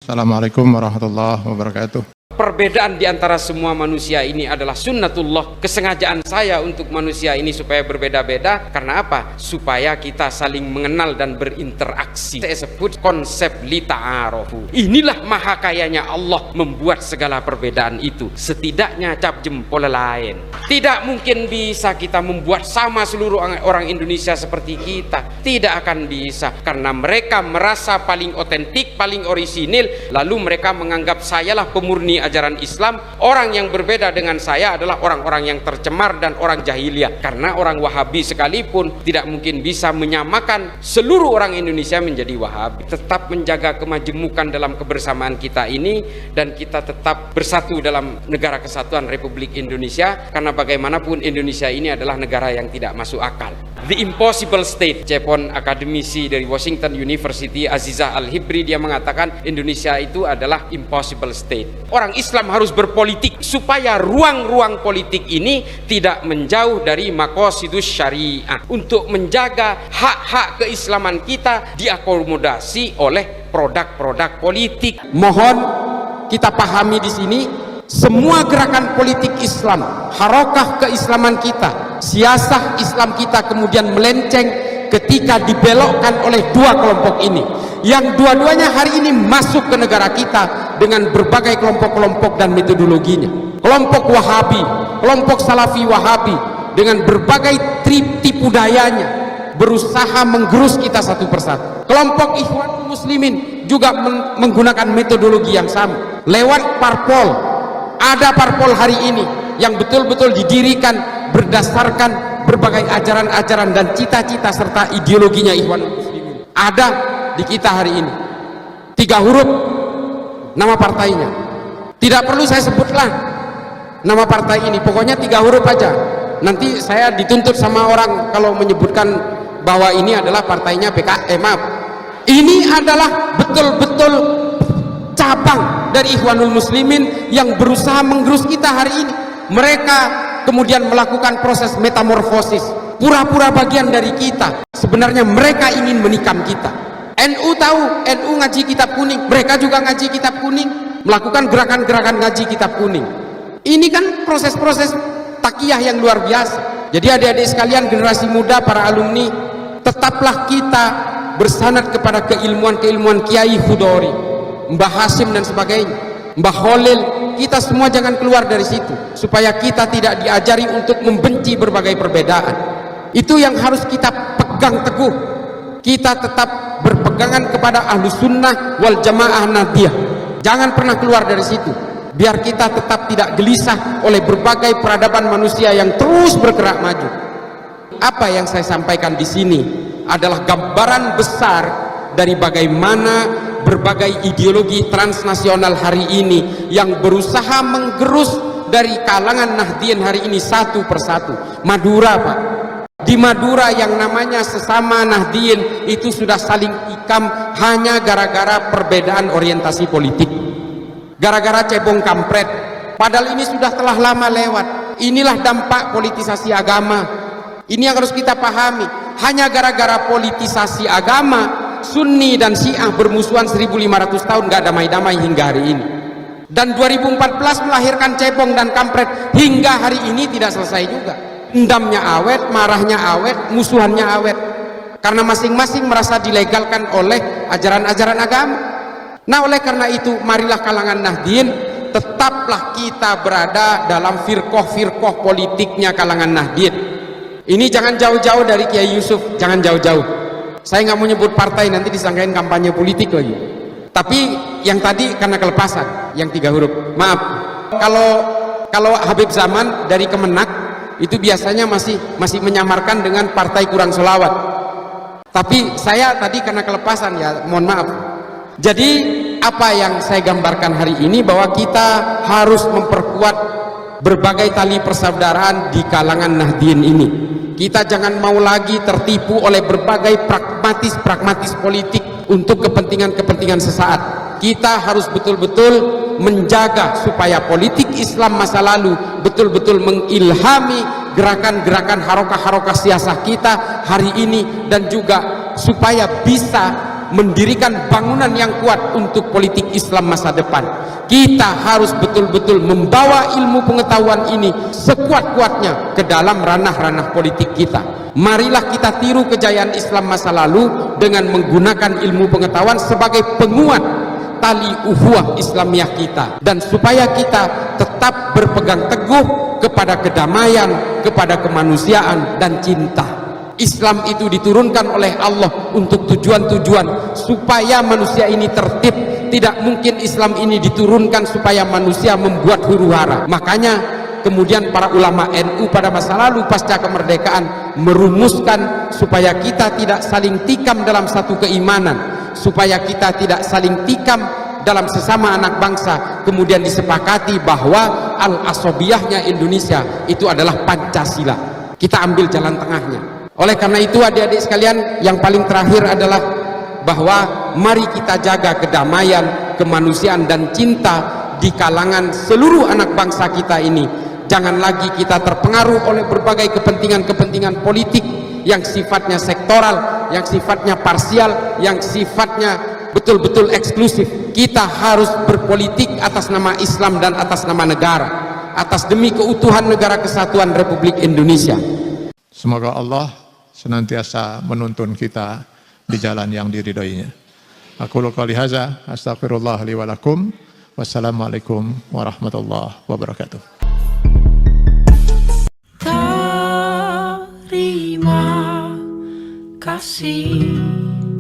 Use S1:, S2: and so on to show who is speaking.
S1: Assalamualaikum warahmatullahi wabarakatuh.
S2: Perbedaan di antara semua manusia ini adalah sunnatullah. Kesengajaan saya untuk manusia ini supaya berbeda-beda. Karena apa? Supaya kita saling mengenal dan berinteraksi. Saya sebut konsep li ta'arofu. Inilah maha kayanya Allah membuat segala perbedaan itu. Setidaknya cap jempol lain. Tidak mungkin bisa kita membuat sama seluruh orang Indonesia seperti kita. Tidak akan bisa. Karena mereka merasa paling otentik, paling orisinil. Lalu mereka menganggap sayalah pemurni ajaran Islam. Orang yang berbeda dengan saya adalah orang-orang yang tercemar dan orang jahiliyah. Karena orang Wahabi sekalipun tidak mungkin bisa menyamakan seluruh orang Indonesia menjadi Wahabi. Tetap menjaga kemajemukan dalam kebersamaan kita ini, dan kita tetap bersatu dalam negara kesatuan Republik Indonesia. Karena bagaimanapun Indonesia ini adalah negara yang tidak masuk akal. The Impossible State. Cepon akademisi dari Washington University Azizah Al-Hibri, dia mengatakan Indonesia itu adalah impossible state. Orang Islam harus berpolitik supaya ruang-ruang politik ini tidak menjauh dari maqasidus syariah, untuk menjaga hak-hak keislaman kita diakomodasi oleh produk-produk politik. Mohon kita pahami di sini, semua gerakan politik Islam, harokah keislaman kita, siasah Islam kita kemudian melenceng ketika dibelokkan oleh dua kelompok ini, yang dua-duanya hari ini masuk ke negara kita dengan berbagai kelompok-kelompok dan metodologinya. Kelompok Wahabi, kelompok Salafi Wahabi dengan berbagai tipu dayanya berusaha menggerus kita satu persatu. Kelompok Ikhwanul Muslimin juga menggunakan metodologi yang sama lewat parpol. Ada parpol hari ini yang betul-betul didirikan berdasarkan berbagai ajaran-ajaran dan cita-cita serta ideologinya Ikhwanul Muslimin. Ada di kita hari ini. 3 huruf nama partainya. Tidak perlu saya sebutlah nama partai ini, pokoknya 3 huruf aja. Nanti saya dituntut sama orang kalau menyebutkan bahwa ini adalah partainya PKM. Ini adalah betul-betul cabang dari Ikhwanul Muslimin yang berusaha menggerus kita hari ini. Mereka kemudian melakukan proses metamorfosis, pura-pura bagian dari kita. Sebenarnya mereka ingin menikam kita. NU tahu, NU ngaji kitab kuning, mereka juga ngaji kitab kuning, melakukan gerakan-gerakan ngaji kitab kuning. Ini kan proses-proses takiyah yang luar biasa. Jadi adik-adik sekalian, generasi muda, para alumni, tetaplah kita bersanad kepada keilmuan-keilmuan Kiai Khudori, Mbah Hasim dan sebagainya, Mbah Khalil. Kita semua jangan keluar dari situ, supaya kita tidak diajari untuk membenci berbagai perbedaan. Itu yang harus kita pegang teguh. Kita tetap berpegangan kepada Ahlus Sunnah wal Jamaah Nadiyah. Jangan pernah keluar dari situ, biar kita tetap tidak gelisah oleh berbagai peradaban manusia yang terus bergerak maju. Apa yang saya sampaikan di sini adalah gambaran besar dari bagaimana berbagai ideologi transnasional hari ini yang berusaha menggerus dari kalangan Nahdien hari ini satu persatu. Madura, Pak, di Madura yang namanya sesama Nahdien itu sudah saling ikam hanya gara-gara perbedaan orientasi politik, gara-gara cebong kampret. Padahal ini sudah telah lama lewat. Inilah dampak politisasi agama. Ini yang harus kita pahami. Hanya gara-gara politisasi agama, Sunni dan Syiah bermusuhan 1500 tahun gak damai-damai hingga hari ini. Dan 2014 melahirkan cebong dan kampret hingga hari ini tidak selesai juga. Endamnya awet, marahnya awet, musuhannya awet, karena masing-masing merasa dilegalkan oleh ajaran-ajaran agama. Nah, oleh karena itu, marilah kalangan Nahdien, tetaplah kita berada dalam firqoh-firqoh politiknya kalangan Nahdien. Ini jangan jauh-jauh dari Kiai Yusuf, jangan jauh-jauh. Saya nggak mau nyebut partai, nanti disangkain kampanye politik lagi. Tapi yang tadi karena kelepasan, yang 3 huruf. Maaf, kalau Habib Zaman dari Kemenak itu biasanya masih menyamarkan dengan partai kurang selawat. Tapi saya tadi karena kelepasan, ya mohon maaf. Jadi apa yang saya gambarkan hari ini, bahwa kita harus memperkuat berbagai tali persaudaraan di kalangan Nahdien ini. Kita jangan mau lagi tertipu oleh berbagai pragmatis politik untuk kepentingan sesaat. Kita harus betul-betul menjaga supaya politik Islam masa lalu betul-betul mengilhami gerakan-gerakan harokah-harokah siasah kita hari ini, dan juga supaya bisa mendirikan bangunan yang kuat untuk politik Islam masa depan. Kita harus betul-betul membawa ilmu pengetahuan ini sekuat-kuatnya ke dalam ranah-ranah politik kita. Marilah kita tiru kejayaan Islam masa lalu dengan menggunakan ilmu pengetahuan sebagai penguat tali ukhuwah Islamiyah kita, dan supaya kita tetap berpegang teguh kepada kedamaian, kepada kemanusiaan dan cinta. Islam itu diturunkan oleh Allah untuk tujuan-tujuan supaya manusia ini tertib. Tidak mungkin Islam ini diturunkan supaya manusia membuat huru-hara. Makanya kemudian para ulama NU pada masa lalu pasca kemerdekaan merumuskan supaya kita tidak saling tikam dalam satu keimanan, supaya kita tidak saling tikam dalam sesama anak bangsa. Kemudian disepakati bahwa al-asobiyahnya Indonesia itu adalah Pancasila. Kita ambil jalan tengahnya. Oleh karena itu adik-adik sekalian, yang paling terakhir adalah bahwa mari kita jaga kedamaian, kemanusiaan dan cinta di kalangan seluruh anak bangsa kita ini. Jangan lagi kita terpengaruh oleh berbagai kepentingan-kepentingan politik yang sifatnya sektoral, yang sifatnya parsial, yang sifatnya betul-betul eksklusif. Kita harus berpolitik atas nama Islam dan atas nama negara, atas demi keutuhan negara kesatuan Republik Indonesia.
S1: Semoga Allah senantiasa menuntun kita di jalan yang diridhoinya. Aku qouli hadza, astaghfirullah li wa lakum. Wassalamualaikum warahmatullahi wabarakatuh.
S3: Terima kasih.